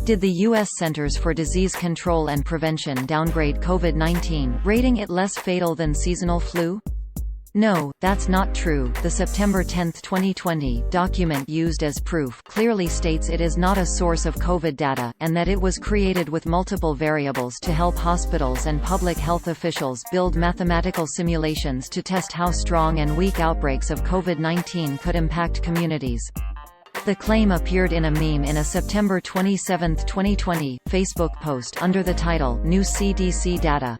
Did the U.S. Centers for Disease Control and Prevention downgrade COVID-19, rating it less fatal than seasonal flu? No, that's not true. The September 10, 2020, document used as proof clearly states it is not a source of COVID data, and that it was created with multiple variables to help hospitals and public health officials build mathematical simulations to test how strong and weak outbreaks of COVID-19 could impact communities. The claim appeared in a meme in a September 27, 2020, Facebook post under the title, New CDC Data.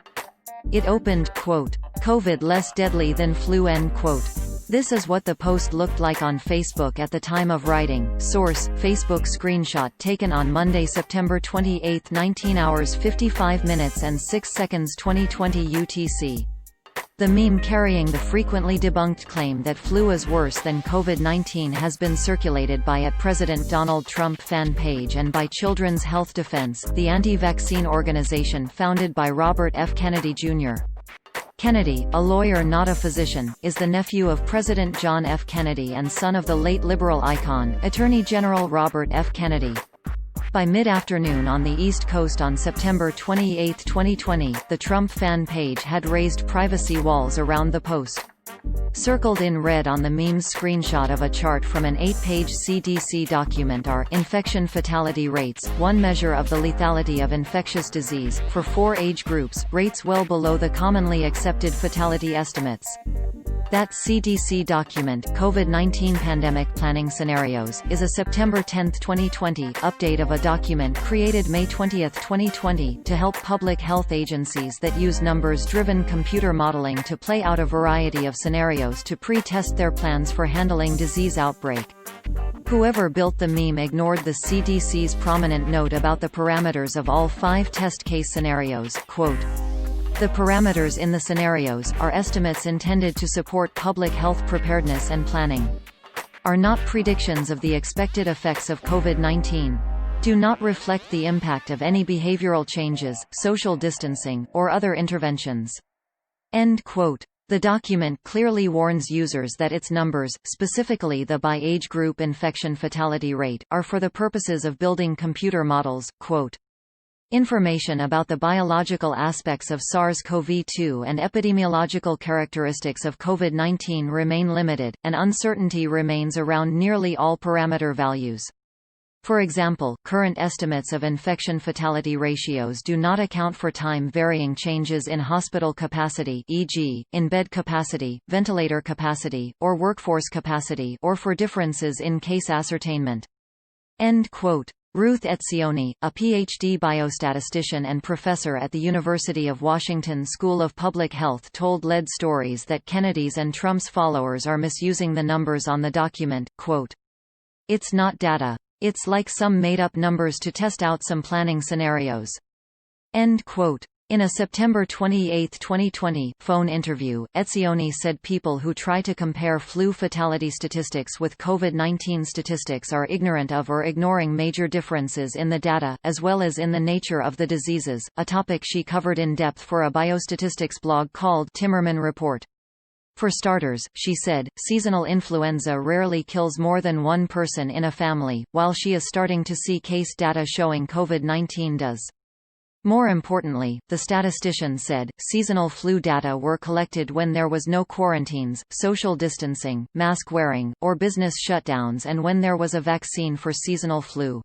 It opened, quote, "COVID less deadly than flu," end quote. This is what the post looked like on Facebook at the time of writing. Source: Facebook screenshot taken on Monday, September 28, 19 hours 55 minutes and 6 seconds 2020 UTC. The meme carrying the frequently debunked claim that flu is worse than COVID-19 has been circulated by @President Donald Trump fan page and by Children's Health Defense, the anti-vaccine organization founded by Robert F. Kennedy, Jr. Kennedy, a lawyer not a physician, is the nephew of President John F. Kennedy and son of the late liberal icon, Attorney General Robert F. Kennedy. By mid-afternoon on the East Coast on September 28, 2020, the Trump fan page had raised privacy walls around the post. Circled in red on the meme's screenshot of a chart from an 8-page CDC document are infection fatality rates, one measure of the lethality of infectious disease, for 4 age groups, rates well below the commonly accepted fatality estimates. That CDC document, COVID-19 Pandemic Planning Scenarios, is a September 10, 2020, update of a document created May 20, 2020, to help public health agencies that use numbers-driven computer modeling to play out a variety of scenarios to pre-test their plans for handling disease outbreak. Whoever built the meme ignored the CDC's prominent note about the parameters of all 5 test case scenarios, quote, "The parameters in the scenarios, are estimates intended to support public health preparedness and planning. Are not predictions of the expected effects of COVID-19. Do not reflect the impact of any behavioral changes, social distancing, or other interventions." End quote. The document clearly warns users that its numbers, specifically the by-age group infection fatality rate, are for the purposes of building computer models, quote, "Information about the biological aspects of SARS-CoV-2 and epidemiological characteristics of COVID-19 remain limited, and uncertainty remains around nearly all parameter values. For example, current estimates of infection fatality ratios do not account for time-varying changes in hospital capacity, e.g., in bed capacity, ventilator capacity, or workforce capacity, or for differences in case ascertainment." End quote. Ruth Etzioni, a Ph.D. biostatistician and professor at the University of Washington School of Public Health, told LED Stories that Kennedy's and Trump's followers are misusing the numbers on the document, quote, "It's not data. It's like some made-up numbers to test out some planning scenarios." End quote. In a September 28, 2020, phone interview, Etzioni said people who try to compare flu fatality statistics with COVID-19 statistics are ignorant of or ignoring major differences in the data, as well as in the nature of the diseases, a topic she covered in depth for a biostatistics blog called Timmerman Report. For starters, she said, seasonal influenza rarely kills more than one person in a family, while she is starting to see case data showing COVID-19 does. More importantly, the statistician said, seasonal flu data were collected when there was no quarantines, social distancing, mask wearing, or business shutdowns, and when there was a vaccine for seasonal flu.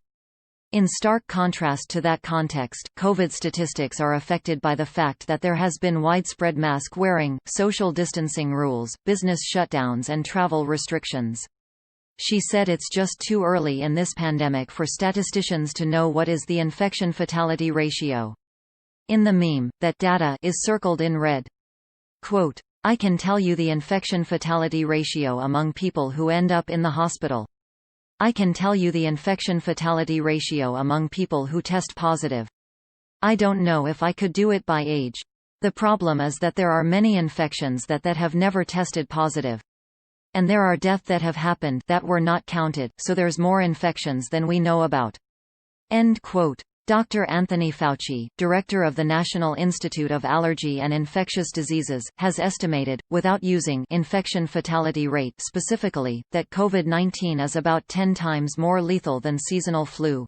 In stark contrast to that context, COVID statistics are affected by the fact that there has been widespread mask wearing, social distancing rules, business shutdowns, and travel restrictions. She said it's just too early in this pandemic for statisticians to know what is the infection fatality ratio. In the meme, that data is circled in red. Quote, "I can tell you the infection fatality ratio among people who end up in the hospital. I can tell you the infection fatality ratio among people who test positive. I don't know if I could do it by age. The problem is that there are many infections that have never tested positive. And there are deaths that have happened that were not counted, so there's more infections than we know about." End quote. Dr. Anthony Fauci, director of the National Institute of Allergy and Infectious Diseases, has estimated, without using infection fatality rate specifically, that COVID-19 is about 10 times more lethal than seasonal flu.